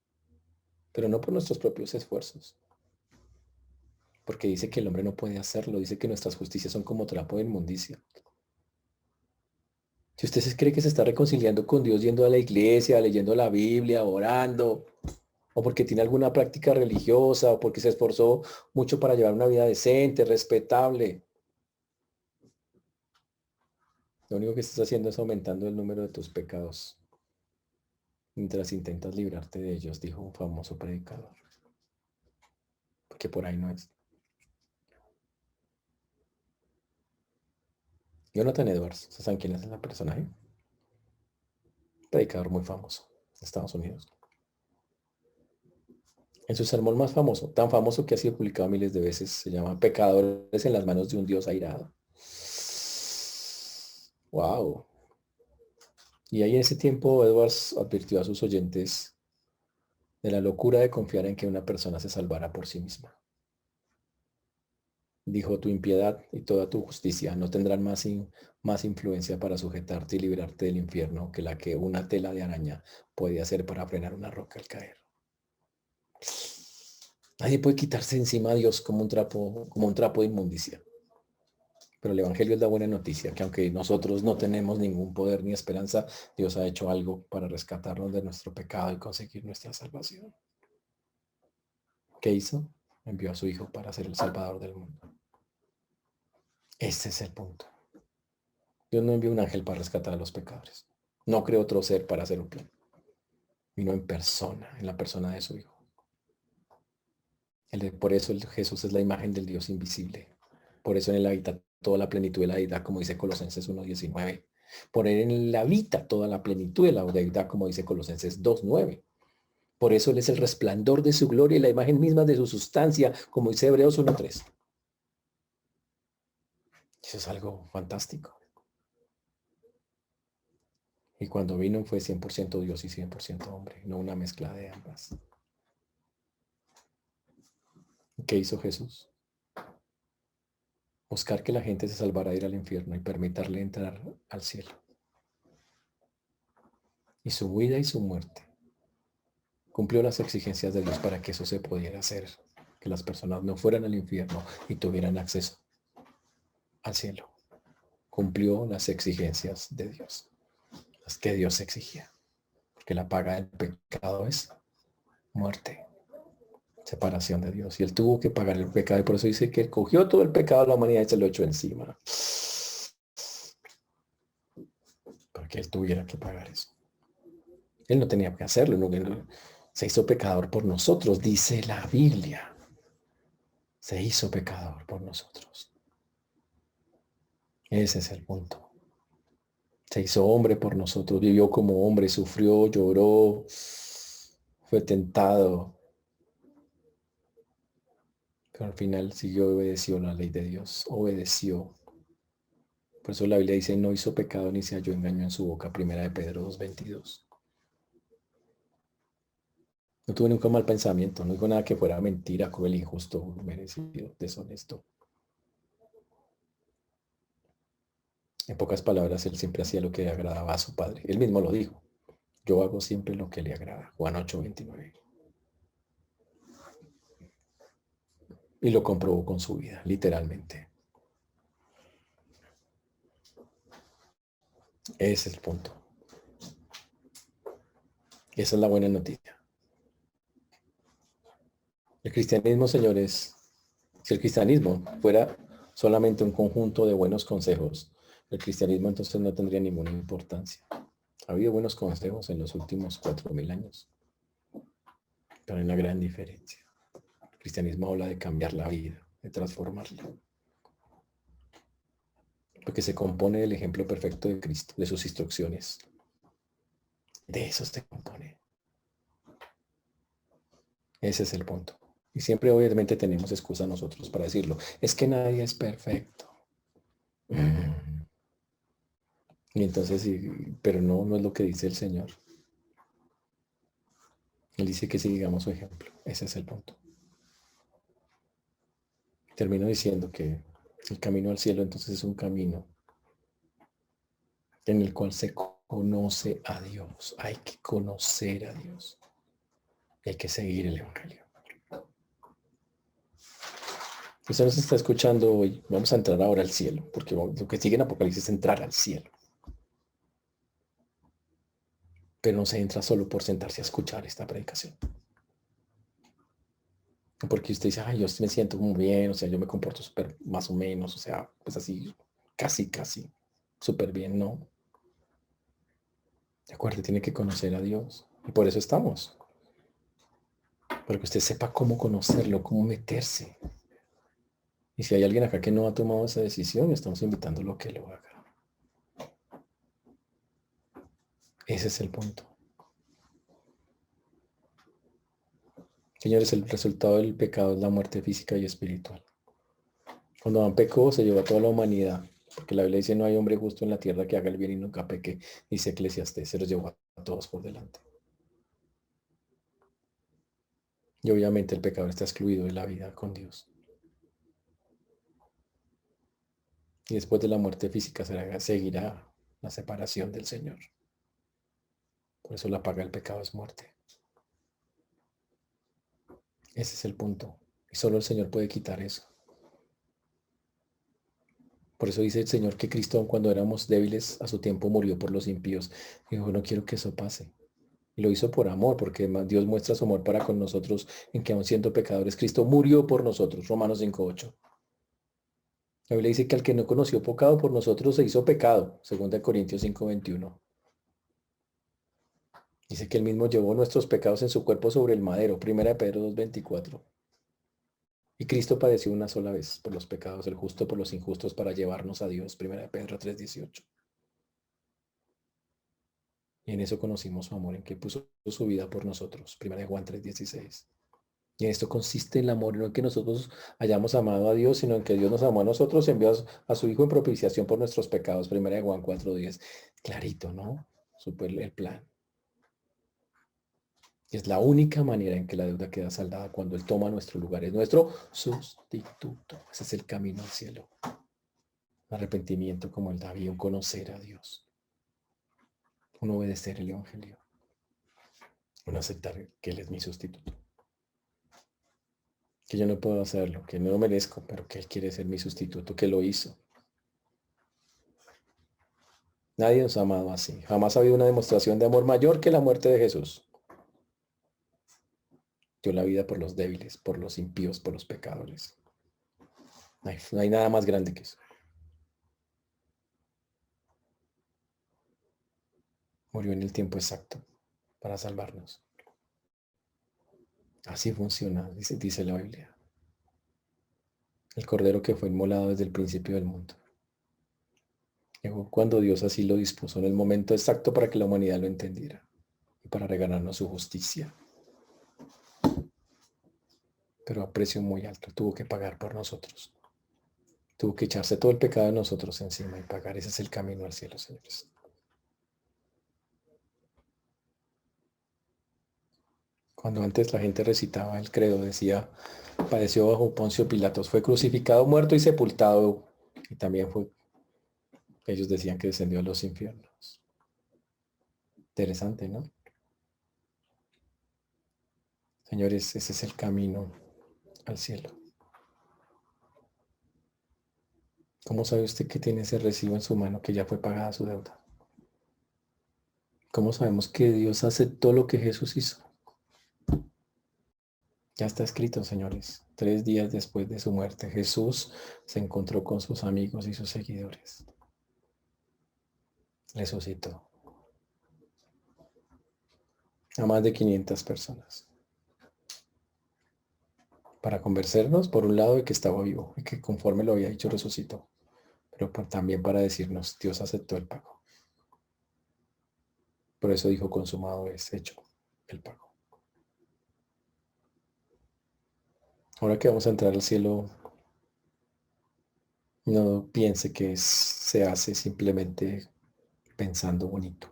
pero no por nuestros propios esfuerzos, porque dice que el hombre no puede hacerlo. Dice que nuestras justicias son como trapo de inmundicia. Si usted cree que se está reconciliando con Dios yendo a la iglesia, leyendo la Biblia, orando, o porque tiene alguna práctica religiosa, o porque se esforzó mucho para llevar una vida decente, respetable, lo único que estás haciendo es aumentando el número de tus pecados mientras intentas librarte de ellos, dijo un famoso predicador. Porque por ahí no es. Jonathan Edwards, ¿saben quién es esa personaje? Predicador muy famoso de Estados Unidos. En su sermón más famoso, tan famoso que ha sido publicado miles de veces, se llama Pecadores en las manos de un Dios airado. Wow. Y ahí en ese tiempo Edwards advirtió a sus oyentes de la locura de confiar en que una persona se salvará por sí misma. Dijo, tu impiedad y toda tu justicia no tendrán más influencia para sujetarte y librarte del infierno que la que una tela de araña puede hacer para frenar una roca al caer. Nadie puede quitarse encima a Dios como un trapo de inmundicia. Pero el Evangelio es la buena noticia, que aunque nosotros no tenemos ningún poder ni esperanza, Dios ha hecho algo para rescatarnos de nuestro pecado y conseguir nuestra salvación. ¿Qué hizo? Envió a su Hijo para ser el Salvador del mundo. Ese es el punto. Dios no envió un ángel para rescatar a los pecadores. No creó otro ser para hacer un plan. Vino en persona, en la persona de su Hijo. Por eso Jesús es la imagen del Dios invisible. Por eso en él habita toda la plenitud de la deidad, como dice Colosenses 1:19. Por él habita toda la plenitud de la deidad, como dice Colosenses 2:9. Por eso él es el resplandor de su gloria y la imagen misma de su sustancia, como dice Hebreos 1:3. Eso es algo fantástico. Y cuando vino fue 100% Dios y 100% hombre, no una mezcla de ambas. ¿Qué hizo Jesús? Buscar que la gente se salvara de ir al infierno y permitirle entrar al cielo. Y su vida y su muerte cumplió las exigencias de Dios para que eso se pudiera hacer, que las personas no fueran al infierno y tuvieran acceso al cielo. Cumplió las exigencias de Dios, las que Dios exigía, porque la paga del pecado es muerte, separación de Dios. Y él tuvo que pagar el pecado y por eso dice que él cogió todo el pecado de la humanidad y se lo echó encima, para que él tuviera que pagar eso. Él no tenía que hacerlo, se hizo pecador por nosotros, dice la Biblia. Se hizo pecador por nosotros. Ese es el punto. Se hizo hombre por nosotros, vivió como hombre, sufrió, lloró, fue tentado. Pero al final siguió y obedeció la ley de Dios, obedeció. Por eso la Biblia dice, no hizo pecado ni se halló engaño en su boca, 1 Pedro 2:22. No tuvo nunca mal pensamiento, no dijo nada que fuera mentira, cruel, injusto, merecido, deshonesto. En pocas palabras, él siempre hacía lo que le agradaba a su padre. Él mismo lo dijo. Yo hago siempre lo que le agrada. Juan 8:29. Y lo comprobó con su vida, literalmente. Ese es el punto. Esa es la buena noticia. El cristianismo, señores, si el cristianismo fuera solamente un conjunto de buenos consejos, el cristianismo entonces no tendría ninguna importancia. Ha habido buenos consejos en los últimos 4.000 años, pero hay una gran diferencia. El cristianismo habla de cambiar la vida, de transformarla, porque se compone del ejemplo perfecto de Cristo, de sus instrucciones. De eso se compone. Ese es el punto. Y siempre obviamente tenemos excusa nosotros para decirlo. Es que nadie es perfecto. Y entonces, pero no es lo que dice el Señor. Él dice que sigamos su ejemplo. Ese es el punto. Termino diciendo que el camino al cielo entonces es un camino en el cual se conoce a Dios. Hay que conocer a Dios. Hay que seguir el Evangelio. Usted nos está escuchando hoy. Vamos a entrar ahora al cielo, porque lo que sigue en Apocalipsis es entrar al cielo. Pero no se entra solo por sentarse a escuchar esta predicación. Porque usted dice, ay, yo me siento muy bien, o sea, yo me comporto súper más o menos, o sea, pues así, casi, súper bien, ¿no? De acuerdo, tiene que conocer a Dios. Y por eso estamos. Para que usted sepa cómo conocerlo, cómo meterse. Y si hay alguien acá que no ha tomado esa decisión, estamos invitándolo a que lo haga. Ese es el punto. Señores, el resultado del pecado es la muerte física y espiritual. Cuando Adán pecó, se llevó a toda la humanidad. Porque la Biblia dice, no hay hombre justo en la tierra que haga el bien y nunca peque. Dice Eclesiastés, se los llevó a todos por delante. Y obviamente el pecador está excluido de la vida con Dios. Y después de la muerte física seguirá la separación del Señor. Por eso la paga del pecado es muerte. Ese es el punto. Y solo el Señor puede quitar eso. Por eso dice el Señor que Cristo, cuando éramos débiles, a su tiempo murió por los impíos. Y dijo, no quiero que eso pase. Y lo hizo por amor, porque Dios muestra su amor para con nosotros, en que aun siendo pecadores, Cristo murió por nosotros. Romanos 5:8. La Biblia dice que al que no conoció pecado por nosotros se hizo pecado. 2 Corintios 5:21. Dice que él mismo llevó nuestros pecados en su cuerpo sobre el madero. 1 Pedro 2:24. Y Cristo padeció una sola vez por los pecados, el justo por los injustos, para llevarnos a Dios. 1 Pedro 3:18. Y en eso conocimos su amor, en que puso su vida por nosotros. 1 Juan 3:16. Y en esto consiste el amor, no en que nosotros hayamos amado a Dios, sino en que Dios nos amó a nosotros, envió a su Hijo en propiciación por nuestros pecados. 1 Juan 4:10. Clarito, ¿no? Super el plan. Y es la única manera en que la deuda queda saldada, cuando Él toma nuestro lugar. Es nuestro sustituto. Ese es el camino al cielo. Arrepentimiento como el David, un conocer a Dios. Un obedecer el Evangelio. Un aceptar que Él es mi sustituto. Que yo no puedo hacerlo, que no lo merezco, pero que Él quiere ser mi sustituto, que lo hizo. Nadie nos ha amado así. Jamás ha habido una demostración de amor mayor que la muerte de Jesús. Dio la vida por los débiles, por los impíos, por los pecadores. No hay nada más grande que eso. Murió en el tiempo exacto para salvarnos. Así funciona, dice la Biblia. El cordero que fue inmolado desde el principio del mundo. Llegó cuando Dios así lo dispuso, en el momento exacto para que la humanidad lo entendiera y para regalarnos su justicia. Pero a precio muy alto, tuvo que pagar por nosotros. Tuvo que echarse todo el pecado de nosotros encima y pagar. Ese es el camino al cielo, señores. Cuando antes la gente recitaba el credo, decía, padeció bajo Poncio Pilatos, fue crucificado, muerto y sepultado. Y también ellos decían que descendió a los infiernos. Interesante, ¿no? Señores, ese es el camino al cielo. ¿Cómo sabe usted que tiene ese recibo en su mano, que ya fue pagada su deuda? ¿Cómo sabemos que Dios aceptó lo que Jesús hizo? Ya está escrito, señores. 3 días después de su muerte, Jesús se encontró con sus amigos y sus seguidores. Resucitó a más de 500 personas. Para convencernos, por un lado, de que estaba vivo y que conforme lo había dicho, resucitó. Pero también para decirnos, Dios aceptó el pago. Por eso dijo, consumado es, hecho el pago. Ahora que vamos a entrar al cielo, no piense que se hace simplemente pensando bonito.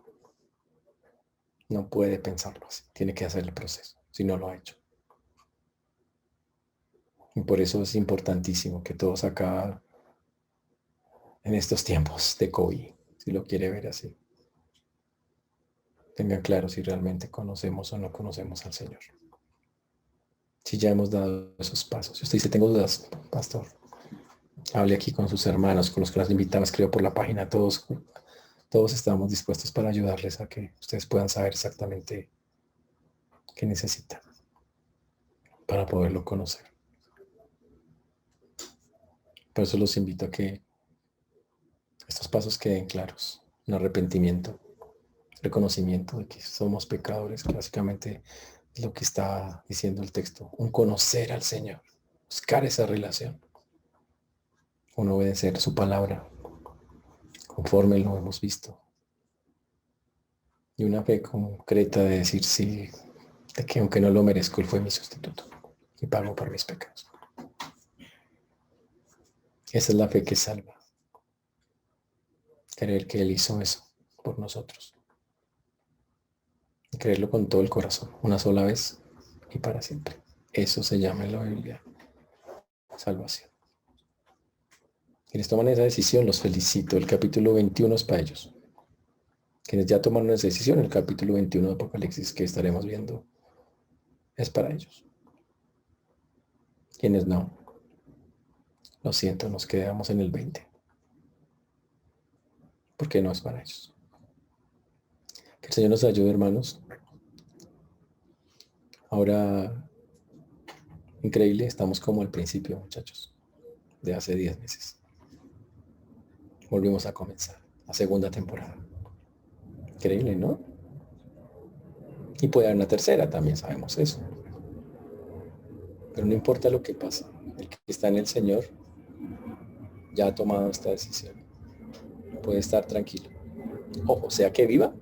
No puede pensarlo así. Tiene que hacer el proceso, si no lo ha hecho. Y por eso es importantísimo que todos acá, en estos tiempos de COVID, si lo quiere ver así, tengan claro si realmente conocemos o no conocemos al Señor. Si ya hemos dado esos pasos. Si usted dice, tengo dudas, pastor, hable aquí con sus hermanos, con los que las invitamos, escribo por la página. Todos estamos dispuestos para ayudarles a que ustedes puedan saber exactamente qué necesitan para poderlo conocer. Por eso los invito a que estos pasos queden claros. Un arrepentimiento, reconocimiento de que somos pecadores, que básicamente es lo que está diciendo el texto. Un conocer al Señor, buscar esa relación, un obedecer su palabra, conforme lo hemos visto. Y una fe concreta de decir sí, de que aunque no lo merezco, Él fue mi sustituto y pagó por mis pecados. Esa es la fe que salva. Creer que Él hizo eso por nosotros. Y creerlo con todo el corazón, una sola vez y para siempre. Eso se llama en la Biblia salvación. Quienes toman esa decisión, los felicito. El capítulo 21 es para ellos. Quienes ya tomaron esa decisión, el capítulo 21 de Apocalipsis que estaremos viendo, es para ellos. Quienes no, lo siento, nos quedamos en el 20. Porque no es para ellos. Que el Señor nos ayude, hermanos. Ahora, increíble, estamos como al principio, muchachos, de hace 10 meses. Volvimos a comenzar la segunda temporada. Increíble, ¿no? Y puede haber una tercera, también sabemos eso. Pero no importa lo que pase, el que está en el Señor ya ha tomado esta decisión. Puede estar tranquilo. O sea que viva,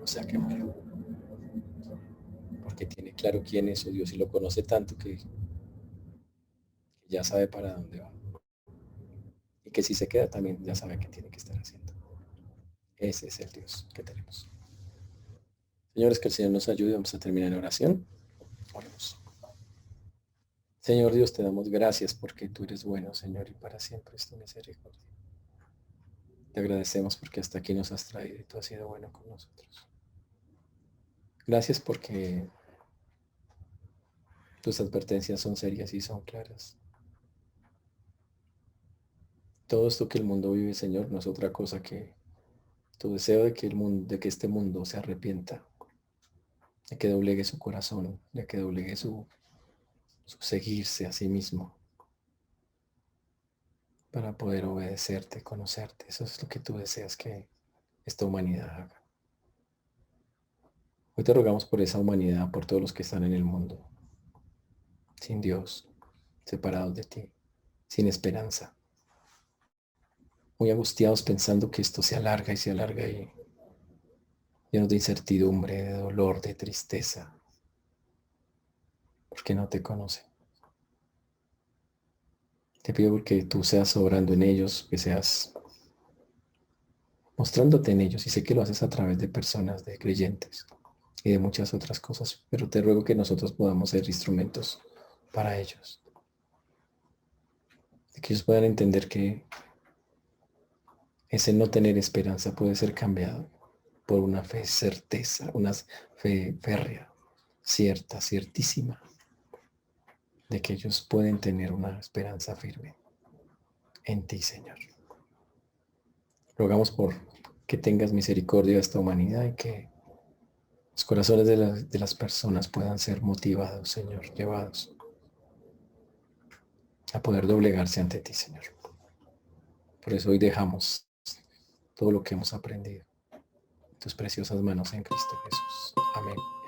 o sea que muera. Porque tiene claro quién es su Dios y lo conoce tanto que ya sabe para dónde va. Y que si se queda también ya sabe qué tiene que estar haciendo. Ese es el Dios que tenemos. Señores, que el Señor nos ayude. Vamos a terminar en oración. Oremos. Señor Dios, te damos gracias porque tú eres bueno, Señor, y para siempre es tu misericordia. Te agradecemos porque hasta aquí nos has traído y tú has sido bueno con nosotros. Gracias porque tus advertencias son serias y son claras. Todo esto que el mundo vive, Señor, no es otra cosa que tu deseo de que de que este mundo se arrepienta, de que doblegue su corazón, de que doblegue su seguirse a sí mismo para poder obedecerte, conocerte. Eso es lo que tú deseas que esta humanidad haga. Hoy te rogamos por esa humanidad, por todos los que están en el mundo, sin Dios, separados de ti, sin esperanza, muy angustiados pensando que esto se alarga y se alarga y llenos de incertidumbre, de dolor, de tristeza, porque no te conocen. Te pido porque tú seas obrando en ellos, que seas mostrándote en ellos, y sé que lo haces a través de personas, de creyentes y de muchas otras cosas, pero te ruego que nosotros podamos ser instrumentos para ellos, de que ellos puedan entender que ese no tener esperanza puede ser cambiado por una fe certeza, una fe férrea, cierta, ciertísima, de que ellos pueden tener una esperanza firme en ti, Señor. Rogamos por que tengas misericordia de esta humanidad y que los corazones de las personas puedan ser motivados, Señor, llevados a poder doblegarse ante ti, Señor. Por eso hoy dejamos todo lo que hemos aprendido en tus preciosas manos en Cristo Jesús. Amén.